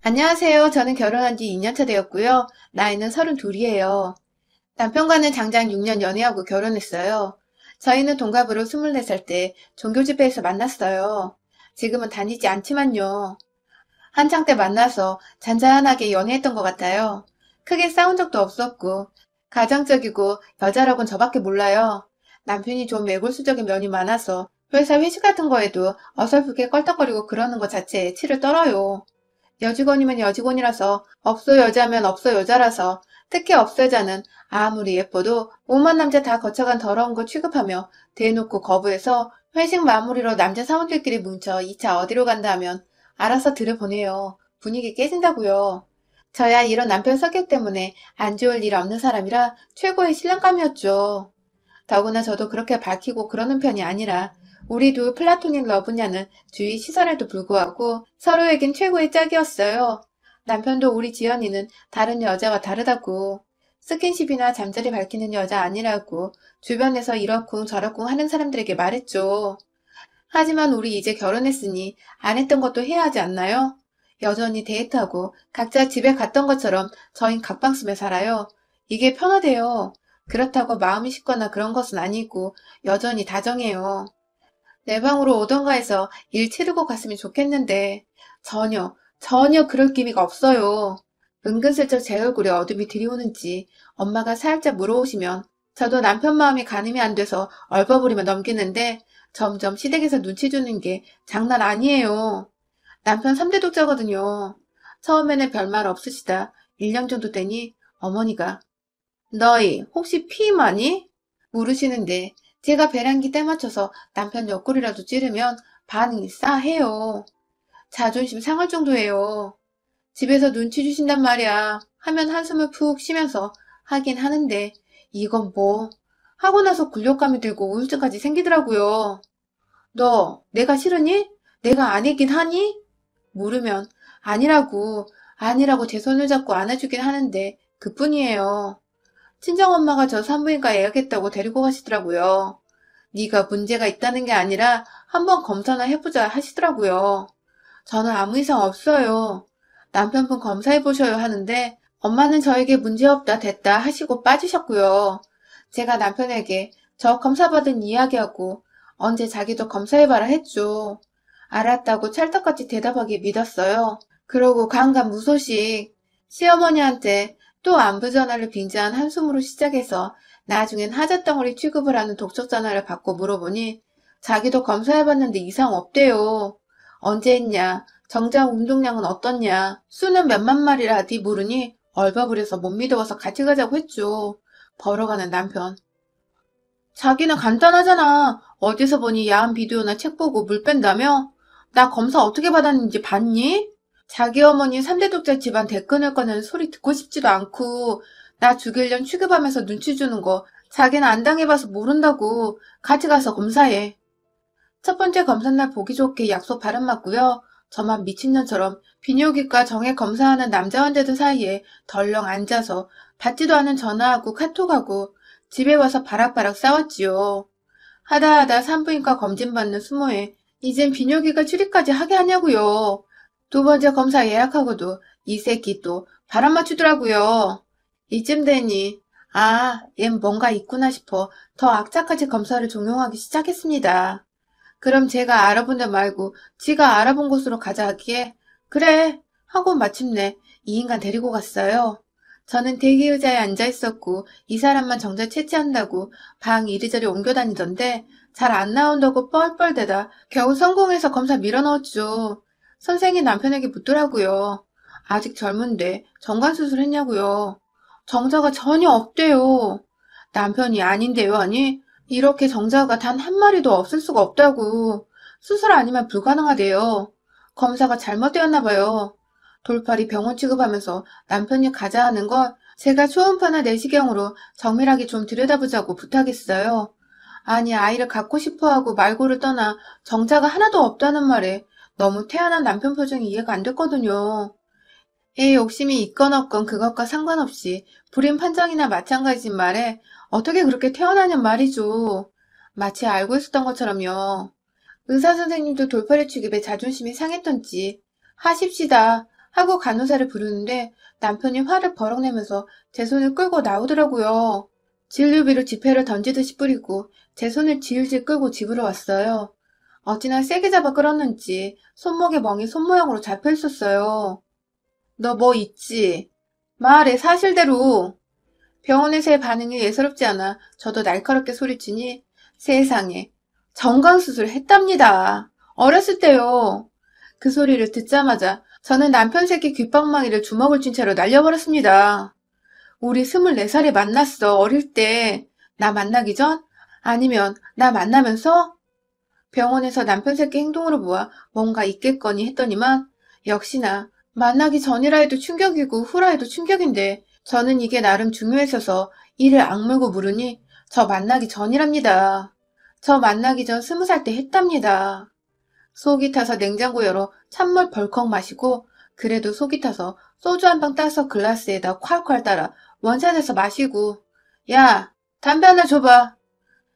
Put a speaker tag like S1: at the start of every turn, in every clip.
S1: 안녕하세요. 저는 결혼한 지 2년차 되었고요. 나이는 32이에요. 남편과는 장장 6년 연애하고 결혼했어요. 저희는 동갑으로 24살 때 종교 집회에서 만났어요. 지금은 다니지 않지만요. 한창 때 만나서 잔잔하게 연애했던 것 같아요. 크게 싸운 적도 없었고, 가정적이고 여자라곤 저밖에 몰라요. 남편이 좀 매골수적인 면이 많아서 회사 회식 같은 거에도 어설프게 껄떡거리고 그러는 것 자체에 치를 떨어요. 여직원이면 여직원이라서 업소 여자면 업소 여자라서 특히 업소 여자는 아무리 예뻐도 오만 남자 다 거쳐간 더러운 거 취급하며 대놓고 거부해서 회식 마무리로 남자 사원들끼리 뭉쳐 2차 어디로 간다 하면 알아서 들여보내요. 분위기 깨진다고요. 저야 이런 남편 성격 때문에 안 좋을 일 없는 사람이라 최고의 신랑감이었죠. 더구나 저도 그렇게 밝히고 그러는 편이 아니라 우리 둘 플라토닉 러브냐는 주위 시선에도 불구하고 서로에겐 최고의 짝이었어요. 남편도 우리 지연이는 다른 여자와 다르다고 스킨십이나 잠자리 밝히는 여자 아니라고 주변에서 이러쿵 저러쿵 하는 사람들에게 말했죠. 하지만 우리 이제 결혼했으니 안 했던 것도 해야 하지 않나요? 여전히 데이트하고 각자 집에 갔던 것처럼 저흰 각방숨에 살아요. 이게 편하대요. 그렇다고 마음이 식거나 그런 것은 아니고 여전히 다정해요. 내 방으로 오던가 해서 일 치르고 갔으면 좋겠는데 전혀 그럴 기미가 없어요. 은근슬쩍 제 얼굴에 어둠이 들이오는지 엄마가 살짝 물어오시면 저도 남편 마음이 가늠이 안 돼서 얼버무리며 넘기는데 점점 시댁에서 눈치 주는 게 장난 아니에요. 남편 3대 독자거든요. 처음에는 별말 없으시다 1년 정도 되니 어머니가 너희 혹시 피임하니? 물으시는데 제가 배란기 때 맞춰서 남편 옆구리라도 찌르면 반응이 싸해요. 자존심 상할 정도예요. 집에서 눈치 주신단 말이야. 하면 한숨을 푹 쉬면서 하긴 하는데 이건 뭐 하고 나서 굴욕감이 들고 우울증까지 생기더라고요. 너 내가 싫으니? 내가 아니긴 하니? 물으면 아니라고 제 손을 잡고 안아주긴 하는데 그뿐이에요. 친정엄마가 저 산부인과 예약했다고 데리고 가시더라고요. 네가 문제가 있다는 게 아니라 한번 검사나 해보자 하시더라고요. 저는 아무 이상 없어요. 남편분 검사해보셔요 하는데 엄마는 저에게 문제없다 됐다 하시고 빠지셨고요. 제가 남편에게 저 검사받은 이야기하고 언제 자기도 검사해봐라 했죠. 알았다고 찰떡같이 대답하기 믿었어요. 그러고 간간무소식 시어머니한테 또 안부 전화를 빙자한 한숨으로 시작해서 나중엔 하얏덩어리 취급을 하는 독촉 전화를 받고 물어보니 자기도 검사해봤는데 이상 없대요. 언제 했냐? 정작 운동량은 어떻냐? 수는 몇만 마리라 네 모르니 얼버무려서 못 믿어서 같이 가자고 했죠. 벌어가는 남편. 자기는 간단하잖아. 어디서 보니 야한 비디오나 책 보고 물 뺀다며? 나 검사 어떻게 받았는지 봤니? 자기 어머니 3대 독자 집안 대끈을 꺼내는 소리 듣고 싶지도 않고 나 죽일년 취급하면서 눈치 주는 거 자기는 안 당해봐서 모른다고 같이 가서 검사해. 첫 번째 검사날 보기 좋게 약속 발음 맞고요. 저만 미친년처럼 비뇨기과 정액 검사하는 남자 환자들 사이에 덜렁 앉아서 받지도 않은 전화하고 카톡하고 집에 와서 바락바락 싸웠지요. 하다하다 산부인과 검진받는 수모에 이젠 비뇨기과 출입까지 하게 하냐고요. 두 번째 검사 예약하고도 이 새끼 또 바람 맞추더라고요. 이쯤 되니 얜 뭔가 있구나 싶어 더 악착같이 검사를 종용하기 시작했습니다. 그럼 제가 알아본 데 말고 지가 알아본 곳으로 가자 하기에 그래 하고 마침내 이 인간 데리고 갔어요. 저는 대기 의자에 앉아 있었고 이 사람만 정작 채취한다고 방 이리저리 옮겨 다니던데 잘 안 나온다고 뻘뻘대다 겨우 성공해서 검사 밀어넣었죠. 선생이 남편에게 묻더라고요. 아직 젊은데 정관수술 했냐고요. 정자가 전혀 없대요. 남편이 아닌데요, 아니? 이렇게 정자가 단 한 마리도 없을 수가 없다고. 수술 아니면 불가능하대요. 검사가 잘못되었나 봐요. 돌팔이 병원 취급하면서 남편이 가자 하는 걸 제가 초음파나 내시경으로 정밀하게 좀 들여다보자고 부탁했어요. 아니, 아이를 갖고 싶어 하고 말고를 떠나 정자가 하나도 없다는 말에 너무 태연한 남편 표정이 이해가 안 됐거든요. 애 욕심이 있건 없건 그것과 상관없이 불임 판정이나 마찬가지인 말에 어떻게 그렇게 태어나냔 말이죠. 마치 알고 있었던 것처럼요. 의사 선생님도 돌팔이 취급에 자존심이 상했던지 하십시다. 하고 간호사를 부르는데 남편이 화를 버럭 내면서 제 손을 끌고 나오더라고요. 진료비를 지폐를 던지듯이 뿌리고 제 손을 질질 끌고 집으로 왔어요. 어찌나 세게 잡아 끌었는지 손목에 멍이 손모양으로 잡혀 있었어요. 너 뭐 있지? 말해, 사실대로. 병원에서의 반응이 예사롭지 않아 저도 날카롭게 소리치니 세상에 정강수술 했답니다. 어렸을 때요. 그 소리를 듣자마자 저는 남편 새끼 귓방망이를 주먹을 쥔 채로 날려버렸습니다. 우리 24살에 만났어. 어릴 때. 나 만나기 전? 아니면 나 만나면서? 병원에서 남편 새끼 행동으로 보아 뭔가 있겠거니 했더니만 역시나 만나기 전이라 해도 충격이고 후라 해도 충격인데 저는 이게 나름 중요했어서 이를 악물고 물으니 저 만나기 전이랍니다. 저 만나기 전 20살 때 했답니다. 속이 타서 냉장고 열어 찬물 벌컥 마시고 그래도 속이 타서 소주 한 병 따서 글라스에다 콸콸 따라 원샷해서 마시고 야, 담배 하나 줘봐.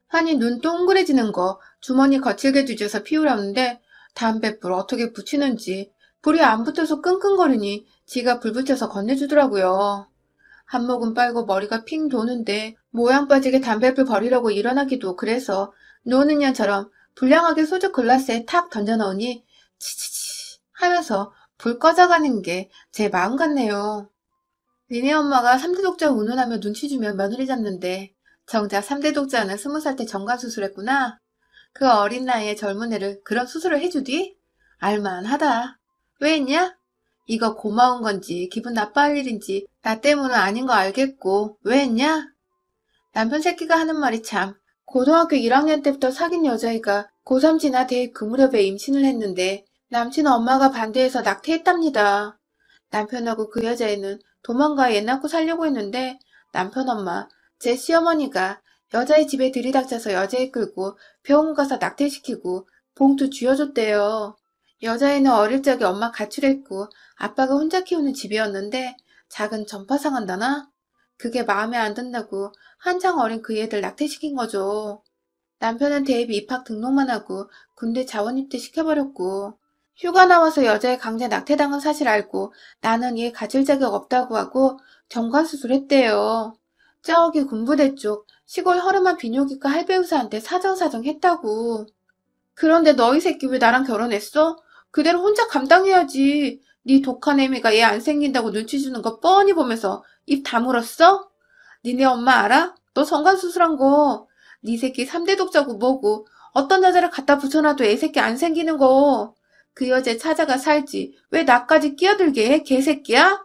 S1: 하니 눈 동그래지는 거 주머니 거칠게 뒤져서 피우려는데 담뱃불 어떻게 붙이는지 불이 안 붙어서 끙끙거리니 지가 불 붙여서 건네주더라고요. 한 모금 빨고 머리가 핑 도는데 모양 빠지게 담뱃불 버리려고 일어나기도 그래서 노는 년처럼 불량하게 소주 글라스에 탁 던져 넣으니 치치치 하면서 불 꺼져가는 게 제 마음 같네요. 니네 엄마가 3대 독자 운운하며 눈치 주면 며느리 잡는데 정작 3대 독자는 20살 때 정관수술했구나. 그 어린 나이에 젊은 애를 그런 수술을 해주디? 알만하다. 왜 했냐? 이거 고마운 건지 기분 나빠할 일인지 나 때문은 아닌 거 알겠고 왜 했냐? 남편 새끼가 하는 말이 참. 고등학교 1학년 때부터 사귄 여자애가 고3 지나 대입 그 무렵에 임신을 했는데 남친 엄마가 반대해서 낙태했답니다. 남편하고 그 여자애는 도망가 애 낳고 살려고 했는데 남편 엄마, 제 시어머니가 여자애 집에 들이닥쳐서 여자애 끌고 병원 가서 낙태시키고 봉투 쥐어줬대요. 여자애는 어릴 적에 엄마 가출했고 아빠가 혼자 키우는 집이었는데 작은 전파상한다나? 그게 마음에 안 든다고 한창 어린 그 애들 낙태시킨 거죠. 남편은 대입 입학 등록만 하고 군대 자원입대 시켜버렸고 휴가 나와서 여자애 강제 낙태당한 사실 알고 나는 얘 가질 자격 없다고 하고 정관수술했대요. 저기 군부대 쪽 시골 허름한 비뇨기과 할배의사한테 사정사정 했다고. 그런데 너희 새끼 왜 나랑 결혼했어? 그대로 혼자 감당해야지. 네 독한 애미가 얘 안 생긴다고 눈치 주는 거 뻔히 보면서 입 다물었어? 니네 엄마 알아? 너 정관수술한 거. 네 새끼 3대 독자고 뭐고 어떤 여자를 갖다 붙여놔도 애 새끼 안 생기는 거. 그 여자 찾아가 살지. 왜 나까지 끼어들게 해? 개새끼야?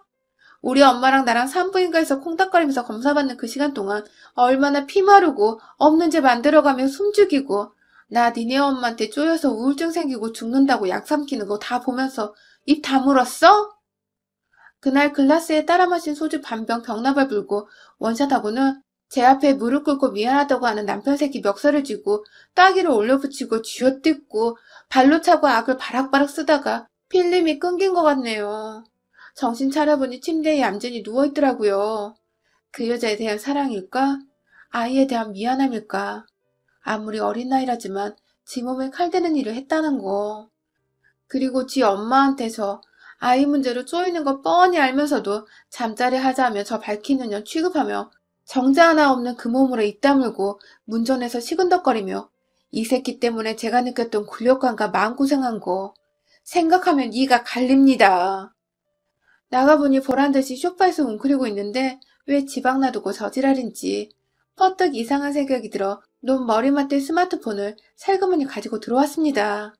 S1: 우리 엄마랑 나랑 산부인과에서 콩닥거리면서 검사받는 그 시간 동안 얼마나 피 마르고 없는 죄 만들어가며 숨죽이고 나 니네 엄마한테 쪼여서 우울증 생기고 죽는다고 약 삼키는 거 다 보면서 입 다물었어? 그날 글라스에 따라 마신 소주 반병 병나발 불고 원샷하고는 제 앞에 무릎 꿇고 미안하다고 하는 남편 새끼 멱살을 쥐고 따귀를 올려붙이고 쥐어뜯고 발로 차고 악을 바락바락 쓰다가 필름이 끊긴 것 같네요. 정신 차려보니 침대에 얌전히 누워있더라고요. 그 여자에 대한 사랑일까? 아이에 대한 미안함일까? 아무리 어린 나이라지만 지 몸에 칼대는 일을 했다는 거. 그리고 지 엄마한테서 아이 문제로 쪼이는 거 뻔히 알면서도 잠자리 하자며 저 밝히는 년 취급하며 정자 하나 없는 그 몸으로 입 다물고 문전에서 시근덕거리며 이 새끼 때문에 제가 느꼈던 굴욕감과 마음고생한 거 생각하면 이가 갈립니다. 나가보니 보란듯이 소파에서 웅크리고 있는데 왜 지방 놔두고 저지랄인지 퍼뜩 이상한 생각이 들어 논 머리맡에 스마트폰을 살그머니 가지고 들어왔습니다.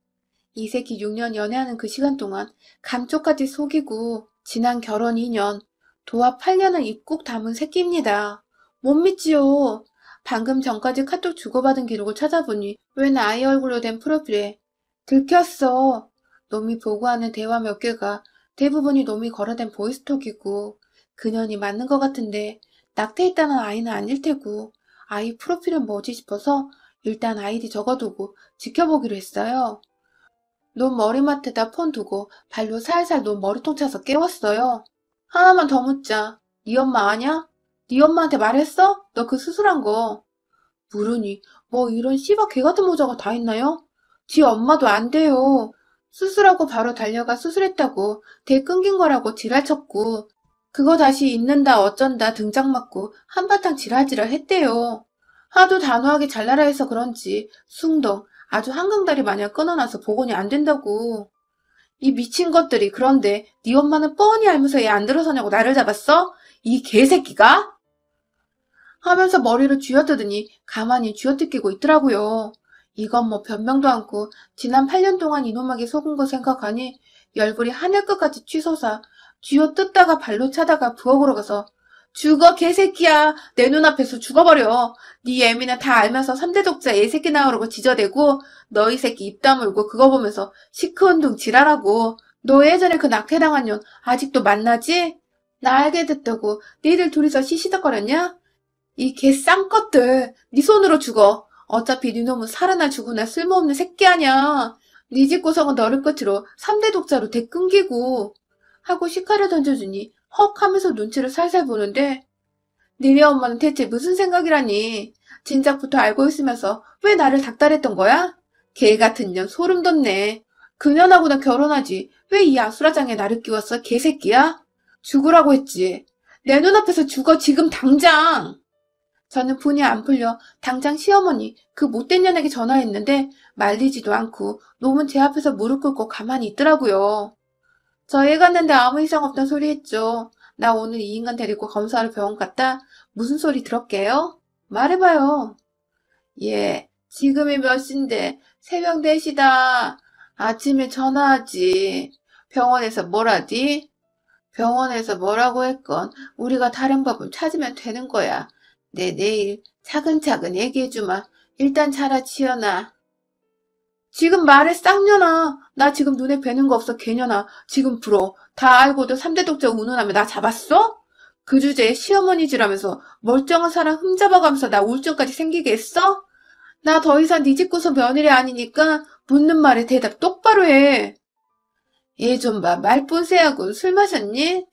S1: 이 새끼 6년 연애하는 그 시간 동안 감쪽같이 속이고 지난 결혼 2년, 도합 8년을 입국 담은 새끼입니다. 못 믿지요. 방금 전까지 카톡 주고받은 기록을 찾아보니 웬 아이 얼굴로 된 프로필에 들켰어. 놈이 보고하는 대화 몇 개가 대부분이 놈이 걸어댄 보이스톡이고 그년이 맞는 것 같은데 낙태했다는 아이는 아닐 테고 아이 프로필은 뭐지 싶어서 일단 아이디 적어두고 지켜보기로 했어요. 놈 머리맡에다 폰 두고 발로 살살 놈 머리통 차서 깨웠어요. 하나만 더 묻자. 네 엄마 아냐? 네 엄마한테 말했어? 너 그 수술한 거. 물으니 뭐 이런 씨발 개같은 모자가 다 있나요? 지 엄마도 안 돼요. 수술하고 바로 달려가 수술했다고 대 끊긴 거라고 지랄쳤고 그거 다시 입는다 어쩐다 등짝 맞고 한바탕 지랄지랄 했대요. 하도 단호하게 잘나라 해서 그런지 숭덩 아주 한강다리 마냥 끊어놔서 복원이 안 된다고. 이 미친 것들이 그런데 네 엄마는 뻔히 알면서 얘 안 들어서냐고 나를 잡았어? 이 개새끼가? 하면서 머리를 쥐어뜯으니 가만히 쥐어뜯기고 있더라고요. 이건 뭐 변명도 않고 지난 8년 동안 이놈에게 속은 거 생각하니 열불이 하늘 끝까지 치솟아 쥐어뜯다가 발로 차다가 부엌으로 가서 죽어 개새끼야 내 눈앞에서 죽어버려 네 애미는 다 알면서 3대 독자 애새끼 나오라고 지저대고 너희 새끼 입 다물고 그거 보면서 시큰둥 지랄하고 너 예전에 그 낙태당한 년 아직도 만나지? 나 알게 됐다고 니들 둘이서 시시덕거렸냐? 이 개 쌍것들 네 손으로 죽어. 어차피 네 놈은 살아나 죽으나 쓸모없는 새끼 아냐. 네 집 구석은 너를 끝으로 3대 독자로 대 끊기고 하고 시카를 던져주니 헉 하면서 눈치를 살살 보는데 니네 엄마는 대체 무슨 생각이라니. 진작부터 알고 있으면서 왜 나를 닥달했던 거야? 개 같은 년 소름 돋네. 그년하고는 결혼하지. 왜 이 아수라장에 나를 끼웠어 개새끼야? 죽으라고 했지. 내 눈앞에서 죽어 지금 당장. 저는 분이 안 풀려 당장 시어머니 그 못된 년에게 전화했는데 말리지도 않고 놈은 제 앞에서 무릎 꿇고 가만히 있더라고요. 저 애 갔는데 아무 이상 없단 소리 했죠. 나 오늘 이 인간 데리고 검사하러 병원 갔다. 무슨 소리 들었게요? 말해봐요. 예, 지금이 몇 시인데 새벽 4시다. 아침에 전화하지. 병원에서 뭐라디? 병원에서 뭐라고 했건 우리가 다른 법을 찾으면 되는 거야. 내 내일 차근차근 얘기해주마. 일단 차라치어놔. 지금 말해 쌍년아. 나 지금 눈에 뵈는 거 없어 개년아. 지금 불어. 다 알고도 3대 독자 운운하며 나 잡았어? 그 주제에 시어머니지라면서 멀쩡한 사람 흠잡아가면서 나 우울증까지 생기게 했어? 나 더 이상 네 집구석 며느리 아니니까 묻는 말에 대답 똑바로 해. 얘 좀 봐. 말본세하고 술 마셨니?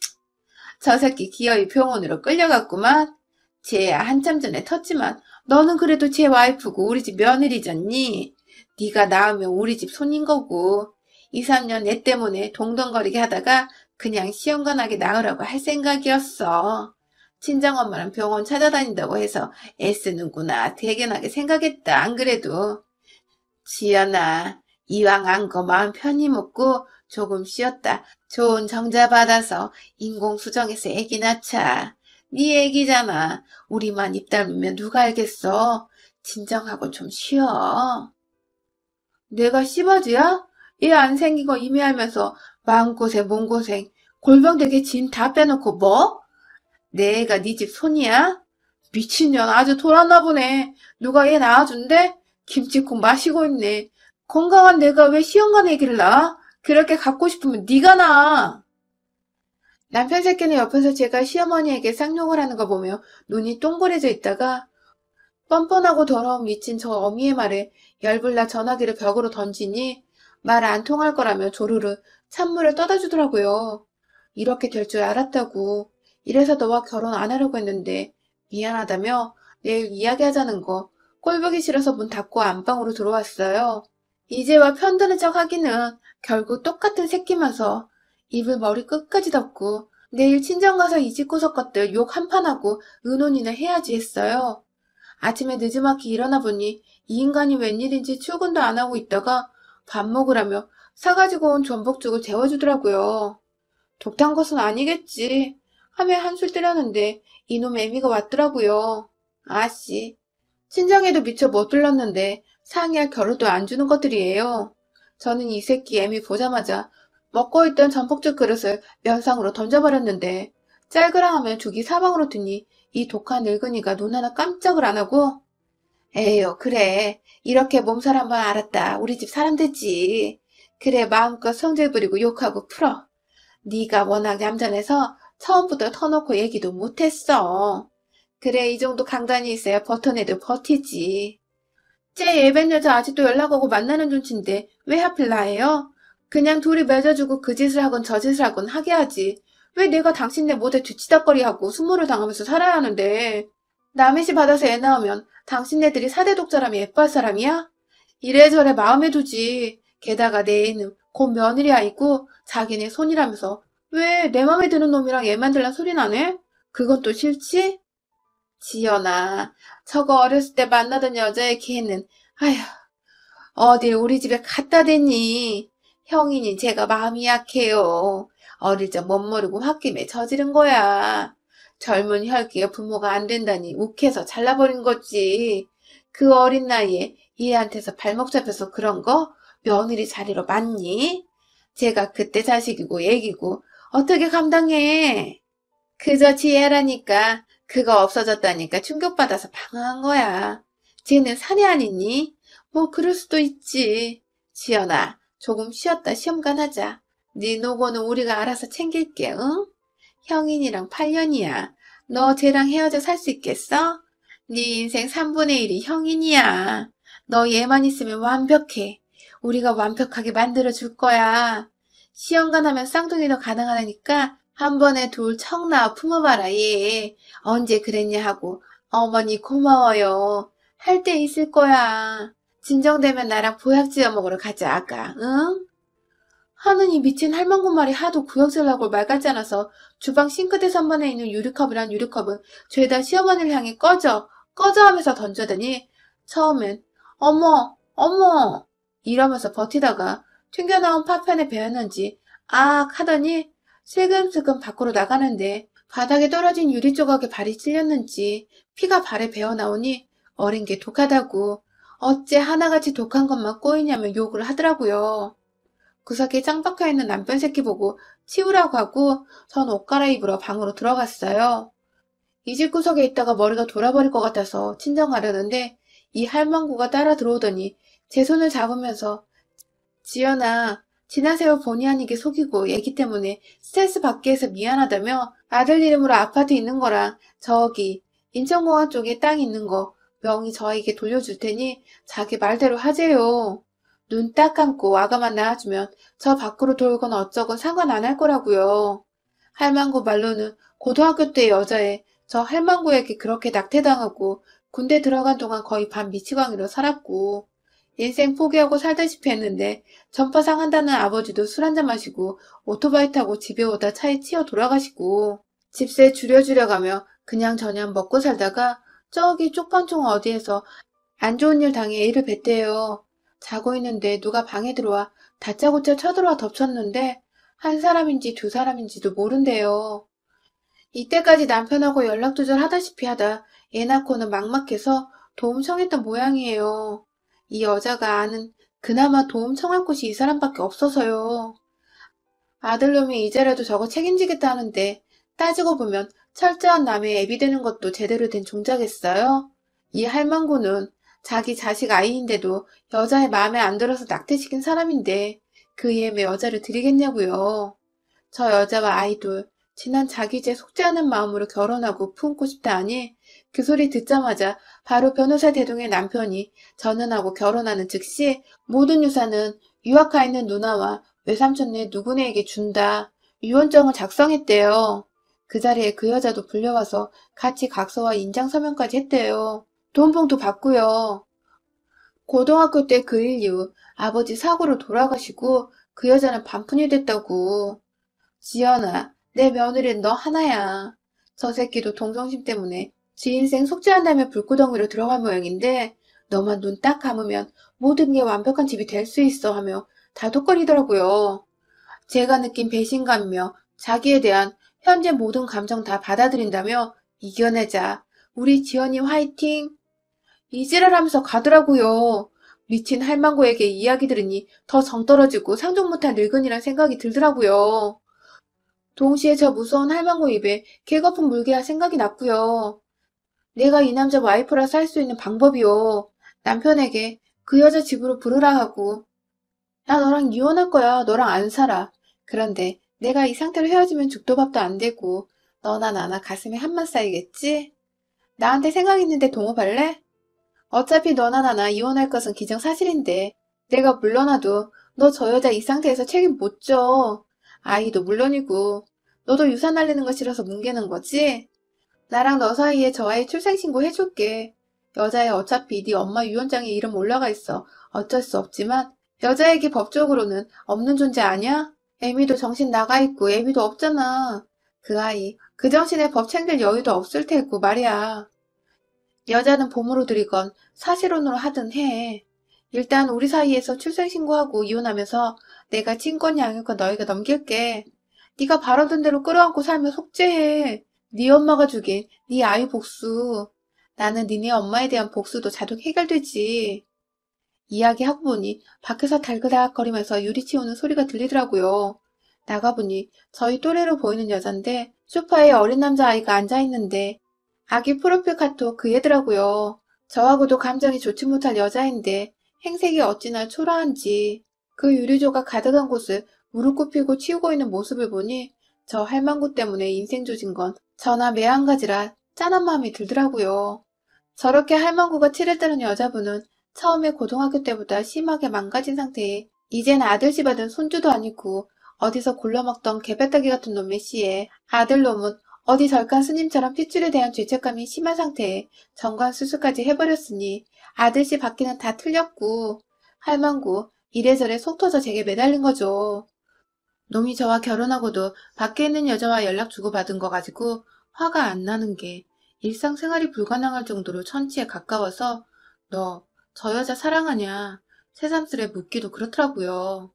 S1: 저 새끼 기어이 병원으로 끌려갔구만. 쟤야 한참 전에 텄지만 너는 그래도 제 와이프고 우리 집 며느리잖니. 네가 낳으면 우리 집 손인 거고 2, 3년 내 때문에 동동거리게 하다가 그냥 시원간하게 낳으라고 할 생각이었어. 친정엄마랑 병원 찾아다닌다고 해서 애쓰는구나 대견하게 생각했다. 안 그래도. 지연아 이왕 안 거 마음 편히 먹고 조금 쉬었다. 좋은 정자 받아서 인공수정해서 애기 낳자. 네 애기잖아. 우리만 입 닮으면 누가 알겠어. 진정하고 좀 쉬어. 내가 씨바지야? 얘 안 생긴 거 이미 알면서 마음고생 몸고생 골병되게 진 다 빼놓고 뭐? 내 애가 네 집 손이야? 미친년 아주 돌았나 보네. 누가 얘 낳아준대? 김치국 마시고 있네. 건강한 내가 왜 시험관 애기를 낳아? 그렇게 갖고 싶으면 네가 낳아. 남편 새끼는 옆에서 제가 시어머니에게 쌍욕을 하는 거 보며 눈이 동그래져 있다가 뻔뻔하고 더러운 미친 저 어미의 말에 열불나 전화기를 벽으로 던지니 말 안 통할 거라며 조르르 찬물을 떠다 주더라고요. 이렇게 될 줄 알았다고. 이래서 너와 결혼 안 하려고 했는데 미안하다며 내일 이야기하자는 거 꼴보기 싫어서 문 닫고 안방으로 들어왔어요. 이제와 편드는 척 하기는 결국 똑같은 새끼면서 입을 머리 끝까지 덮고 내일 친정 가서 이 집구석 것들 욕 한판 하고 의논이나 해야지 했어요. 아침에 늦지막히 일어나 보니 이 인간이 웬일인지 출근도 안 하고 있다가 밥 먹으라며 사가지고 온 전복죽을 재워주더라고요. 독한 것은 아니겠지 하며 한술 뜨려는데 이놈 애미가 왔더라고요. 아씨, 친정에도 미처 못 들렀는데 상의할 겨를도 안 주는 것들이에요. 저는 이 새끼 애미 보자마자 먹고 있던 전복죽 그릇을 면상으로 던져버렸는데 짤그랑하며 죽이 사방으로 드니 이 독한 늙은이가 눈 하나 깜짝을 안 하고 에휴 그래 이렇게 몸살 한번 알았다. 우리 집 사람 됐지. 그래 마음껏 성질 부리고 욕하고 풀어. 네가 워낙 얌전해서 처음부터 터놓고 얘기도 못했어. 그래 이 정도 강단이 있어야 버튼 애도 버티지. 쟤 예벤 여자 아직도 연락오고 만나는 눈치인데 왜 하필 나예요? 그냥 둘이 맺어주고 그 짓을 하건 저 짓을 하건 하게 하지. 왜 내가 당신네 못에 뒤치다꺼리하고 수모를 당하면서 살아야 하는데. 남의 시 받아서 애 낳으면 당신네들이 사대 독자라며 예뻐할 사람이야? 이래저래 마음에 두지. 게다가 내 애는 곧 며느리 아이고 자기네 손이라면서 왜 내 맘에 드는 놈이랑 얘 만들란 소린 안 해? 그건 또 싫지? 지연아, 저거 어렸을 때 만나던 여자의 걔는 아휴 어딜 우리 집에 갖다 댔니? 형이니 제가 마음이 약해요. 어릴 적 못 모르고 홧김에 저지른 거야. 젊은 혈기에 부모가 안 된다니 욱해서 잘라버린 거지. 그 어린 나이에 얘한테서 발목 잡혀서 그런 거 며느리 자리로 맞니? 제가 그때 자식이고 애기고 어떻게 감당해? 그저 지혜라니까 그거 없어졌다니까 충격받아서 방황한 거야. 쟤는 사내 아니니? 뭐 그럴 수도 있지. 지연아, 조금 쉬었다 시험관 하자. 네 노고는 우리가 알아서 챙길게, 응? 형인이랑 8년이야. 너 쟤랑 헤어져 살 수 있겠어? 네 인생 3분의 1이 형인이야. 너 얘만 있으면 완벽해. 우리가 완벽하게 만들어줄 거야. 시험관 하면 쌍둥이도 가능하다니까 한 번에 둘 청라 품어봐라 얘. 언제 그랬냐 하고 어머니 고마워요. 할 때 있을 거야. 진정되면 나랑 보약 지어 먹으러 가자 아가. 응? 하느니 미친 할망구 말이 하도 구역질라고 말 같지 않아서 주방 싱크대 선반에 있는 유리컵이란 유리컵은 죄다 시어머니를 향해 꺼져 꺼져 하면서 던져대니 처음엔 어머 어머 이러면서 버티다가 튕겨나온 파편에 베었는지 악 하더니 슬금슬금 밖으로 나가는데 바닥에 떨어진 유리 조각에 발이 찔렸는지 피가 발에 배어나오니 어린 게 독하다고 어째 하나같이 독한 것만 꼬이냐며 욕을 하더라고요. 구석에 짱 박혀있는 남편 새끼 보고 치우라고 하고 전 옷 갈아입으러 방으로 들어갔어요. 이 집 구석에 있다가 머리가 돌아버릴 것 같아서 친정 가려는데 이 할망구가 따라 들어오더니 제 손을 잡으면서 지연아, 지난 세월 본의 아니게 속이고 애기 때문에 스트레스 받게 해서 미안하다며 아들 이름으로 아파트 있는 거랑 저기 인천공항 쪽에 땅 있는 거 명의 저에게 돌려줄 테니 자기 말대로 하재요. 눈 딱 감고 아가만 낳아주면 저 밖으로 돌건 어쩌건 상관 안 할 거라고요. 할망구 말로는 고등학교 때 여자애 저 할망구에게 그렇게 낙태당하고 군대 들어간 동안 거의 반 미치광이로 살았고 인생 포기하고 살다시피 했는데 전파상 한다는 아버지도 술 한잔 마시고 오토바이 타고 집에 오다 차에 치여 돌아가시고 집세 줄여주려가며 그냥저냥 먹고 살다가 저기 쪽방촌 어디에서 안 좋은 일 당해 애를 뱄대요. 자고 있는데 누가 방에 들어와 다짜고짜 쳐들어와 덮쳤는데 한 사람인지 두 사람인지도 모른대요. 이때까지 남편하고 연락조절 하다시피 하다 애 낳고는 막막해서 도움 청했던 모양이에요. 이 여자가 아는 그나마 도움 청할 곳이 이 사람밖에 없어서요. 아들놈이 이제라도 저거 책임지겠다 하는데 따지고 보면 철저한 남의 애비 되는 것도 제대로 된 종자겠어요? 이 할망구는 자기 자식 아이인데도 여자의 마음에 안 들어서 낙태시킨 사람인데 그 애에 여자를 드리겠냐고요. 저 여자와 아이돌 지난 자기 죄 속지 않은 마음으로 결혼하고 품고 싶다 하니 그 소리 듣자마자 바로 변호사 대동의 남편이 전원하고 결혼하는 즉시 모든 유산은 유학가 있는 누나와 외삼촌네 누구네에게 준다. 유언장을 작성했대요. 그 자리에 그 여자도 불려와서 같이 각서와 인장서명까지 했대요. 돈봉투 받고요. 고등학교 때 그 일 이후 아버지 사고로 돌아가시고 그 여자는 반푼이 됐다고. 지연아, 내 며느리는 너 하나야. 저 새끼도 동정심 때문에 지 인생 속죄한다며 불구덩이로 들어갈 모양인데 너만 눈 딱 감으면 모든 게 완벽한 집이 될 수 있어 하며 다독거리더라고요. 제가 느낀 배신감이며 자기에 대한 현재 모든 감정 다 받아들인다며 이겨내자. 우리 지연이 화이팅! 이지랄하면서 가더라고요. 미친 할망구에게 이야기 들으니 더 정 떨어지고 상종 못한 늙은이란 생각이 들더라고요. 동시에 저 무서운 할망구 입에 개거품 물게 할 생각이 났고요. 내가 이 남자 와이프라서 할 수 있는 방법이요. 남편에게 그 여자 집으로 부르라 하고 나 너랑 이혼할 거야. 너랑 안 살아. 그런데 내가 이 상태로 헤어지면 죽도 밥도 안 되고 너나 나나 가슴에 한만 쌓이겠지? 나한테 생각 있는데 동업할래? 어차피 너나 나나 이혼할 것은 기정사실인데 내가 물러나도 너 저 여자 이 상태에서 책임 못 져. 아이도 물론이고 너도 유산 날리는 거 싫어서 뭉개는 거지? 나랑 너 사이에 저 아이 출생신고 해줄게. 여자애 어차피 네 엄마 유언장에 이름 올라가 있어. 어쩔 수 없지만 여자에게 법적으로는 없는 존재 아니야? 애미도 정신 나가 있고 애미도 없잖아. 그 아이, 그 정신에 법 챙길 여유도 없을 테고 말이야. 여자는 봄으로 들이건 사실혼으로 하든 해. 일단 우리 사이에서 출생신고하고 이혼하면서 내가 친권 양육권 너희가 넘길게. 네가 바라던 대로 끌어안고 살면 속죄해. 네 엄마가 죽인 네 아이 복수. 나는 니네 엄마에 대한 복수도 자동 해결되지. 이야기하고 보니 밖에서 달그락거리면서 유리 치우는 소리가 들리더라고요. 나가보니 저희 또래로 보이는 여잔데 소파에 어린 남자아이가 앉아있는데 아기 프로필 카톡 그 애더라고요. 저하고도 감정이 좋지 못할 여자인데 행색이 어찌나 초라한지 그 유리조가 가득한 곳을 무릎 꿇히고 치우고 있는 모습을 보니 저 할망구 때문에 인생 조진 건 저나 매한가지라 짠한 마음이 들더라고요. 저렇게 할망구가 치를 따른 여자분은 처음에 고등학교 때보다 심하게 망가진 상태에 이젠 아들씨 받은 손주도 아니고 어디서 굴러먹던 개배따기 같은 놈의 씨에 아들놈은 어디 절간 스님처럼 핏줄에 대한 죄책감이 심한 상태에 정관 수술까지 해버렸으니 아들씨 받기는 다 틀렸고 할망구 이래저래 속 터져 제게 매달린 거죠. 놈이 저와 결혼하고도 밖에 있는 여자와 연락 주고받은 거 가지고 화가 안 나는 게 일상생활이 불가능할 정도로 천치에 가까워서 너 저 여자 사랑하냐 새삼스레 묻기도 그렇더라고요.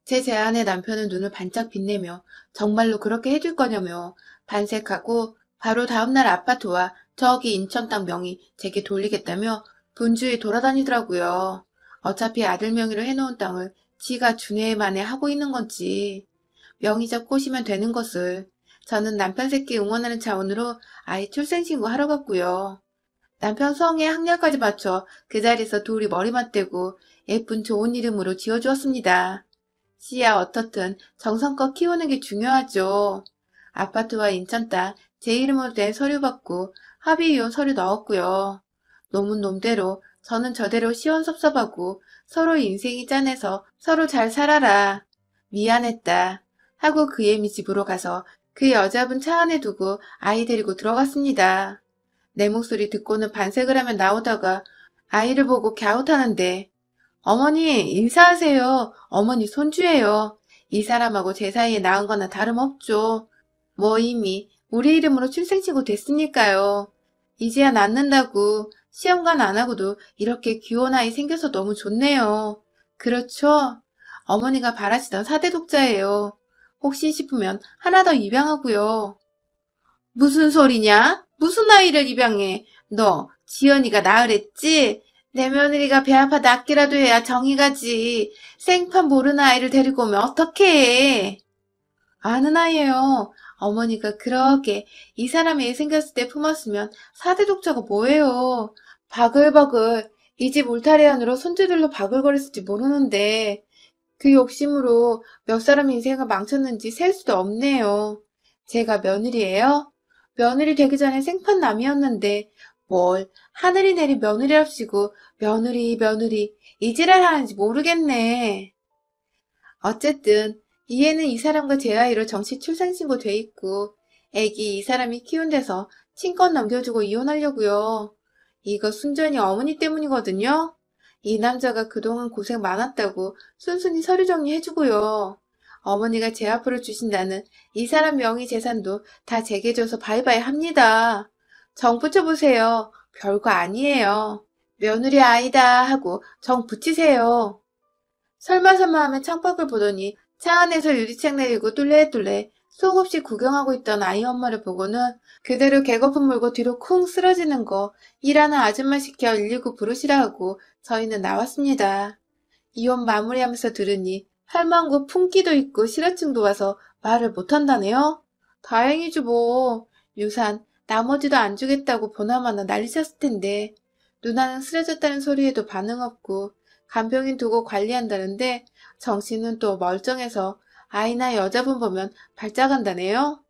S1: 제 제안에 남편은 눈을 반짝 빛내며 정말로 그렇게 해줄 거냐며 반색하고 바로 다음날 아파트와 저기 인천 땅 명의 제게 돌리겠다며 분주히 돌아다니더라고요. 어차피 아들 명의로 해놓은 땅을 지가 준해 만에 하고 있는 건지 명의적 꼬시면 되는 것을 저는 남편 새끼 응원하는 차원으로 아이 출생신고 하러 갔고요. 남편 성에 학렬까지 맞춰 그 자리에서 둘이 머리 맞대고 예쁜 좋은 이름으로 지어주었습니다. 씨야 어떻든 정성껏 키우는 게 중요하죠. 아파트와 인천 땅 제 이름으로 된 서류 받고 합의이혼 서류 넣었고요. 놈은 놈대로 저는 저대로 시원섭섭하고 서로 인생이 짠해서 서로 잘 살아라. 미안했다. 하고 그 애미 집으로 가서 그 여자분 차 안에 두고 아이 데리고 들어갔습니다. 내 목소리 듣고는 반색을 하며 나오다가 아이를 보고 갸웃하는데 어머니 인사하세요. 어머니 손주예요. 이 사람하고 제 사이에 낳은 거나 다름없죠. 뭐 이미 우리 이름으로 출생신고 됐으니까요. 이제야 낳는다고 시험관 안 하고도 이렇게 귀여운 아이 생겨서 너무 좋네요. 그렇죠? 어머니가 바라시던 4대 독자예요. 혹시 싶으면 하나 더 입양하고요. 무슨 소리냐? 무슨 아이를 입양해? 너 지연이가 낳으랬지? 내 며느리가 배 아파 낫기라도 해야 정이 가지. 생판 모르는 아이를 데리고 오면 어떡해? 아는 아이예요. 어머니가 그렇게 이 사람이 애 생겼을 때 품었으면 4대 독자가 뭐예요? 바글바글 이 집 울타리 안으로 손주들로 바글거렸을지 모르는데 그 욕심으로 몇 사람 인생을 망쳤는지 셀 수도 없네요. 제가 며느리예요? 며느리 되기 전에 생판남이었는데 뭘 하늘이 내린 며느리랍시고 며느리 이 지랄 하는지 모르겠네. 어쨌든 이 애는 이 사람과 제 아이로 정식 출생신고 돼 있고 애기 이 사람이 키운 데서 친권 넘겨주고 이혼하려고요. 이거 순전히 어머니 때문이거든요. 이 남자가 그동안 고생 많았다고 순순히 서류 정리해주고요. 어머니가 제 앞으로 주신다는 이 사람 명의 재산도 다 제게 줘서 바이바이 합니다. 정 붙여보세요. 별거 아니에요. 며느리 아이다 하고 정 붙이세요. 설마설마 하면 창밖을 보더니 차 안에서 유리창 내리고 뚫레뚫레 속없이 구경하고 있던 아이 엄마를 보고는 그대로 개거품 물고 뒤로 쿵 쓰러지는 거 일하는 아줌마 시켜 119 부르시라 하고 저희는 나왔습니다. 이혼 마무리하면서 들으니 할망구 풍기도 있고 실어증도 와서 말을 못한다네요. 다행이죠 뭐. 유산 나머지도 안 주겠다고 보나마나 난리쳤을 텐데 누나는 쓰러졌다는 소리에도 반응 없고 간병인 두고 관리한다는데 정신은 또 멀쩡해서 아이나 여자분 보면 발작한다네요.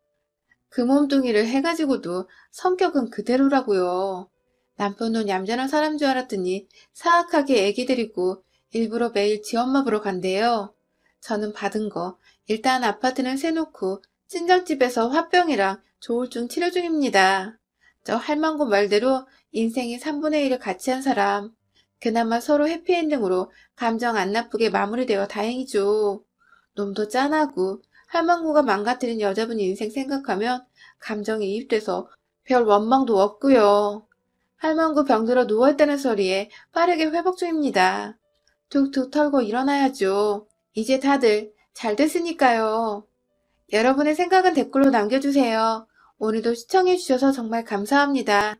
S1: 그 몸뚱이를 해가지고도 성격은 그대로라고요. 남편은 얌전한 사람 줄 알았더니 사악하게 애기 데리고 일부러 매일 지 엄마 보러 간대요. 저는 받은 거 일단 아파트는 세놓고 친정집에서 화병이랑 조울증 치료 중입니다. 저 할망구 말대로 인생의 3분의 1을 같이 한 사람 그나마 서로 해피엔딩으로 감정 안 나쁘게 마무리되어 다행이죠. 놈도 짠하고 할망구가 망가뜨린 여자분 인생 생각하면 감정이 입돼서 별 원망도 없고요. 할망구 병들어 누워있다는 소리에 빠르게 회복 중입니다. 툭툭 털고 일어나야죠. 이제 다들 잘 됐으니까요. 여러분의 생각은 댓글로 남겨주세요. 오늘도 시청해주셔서 정말 감사합니다.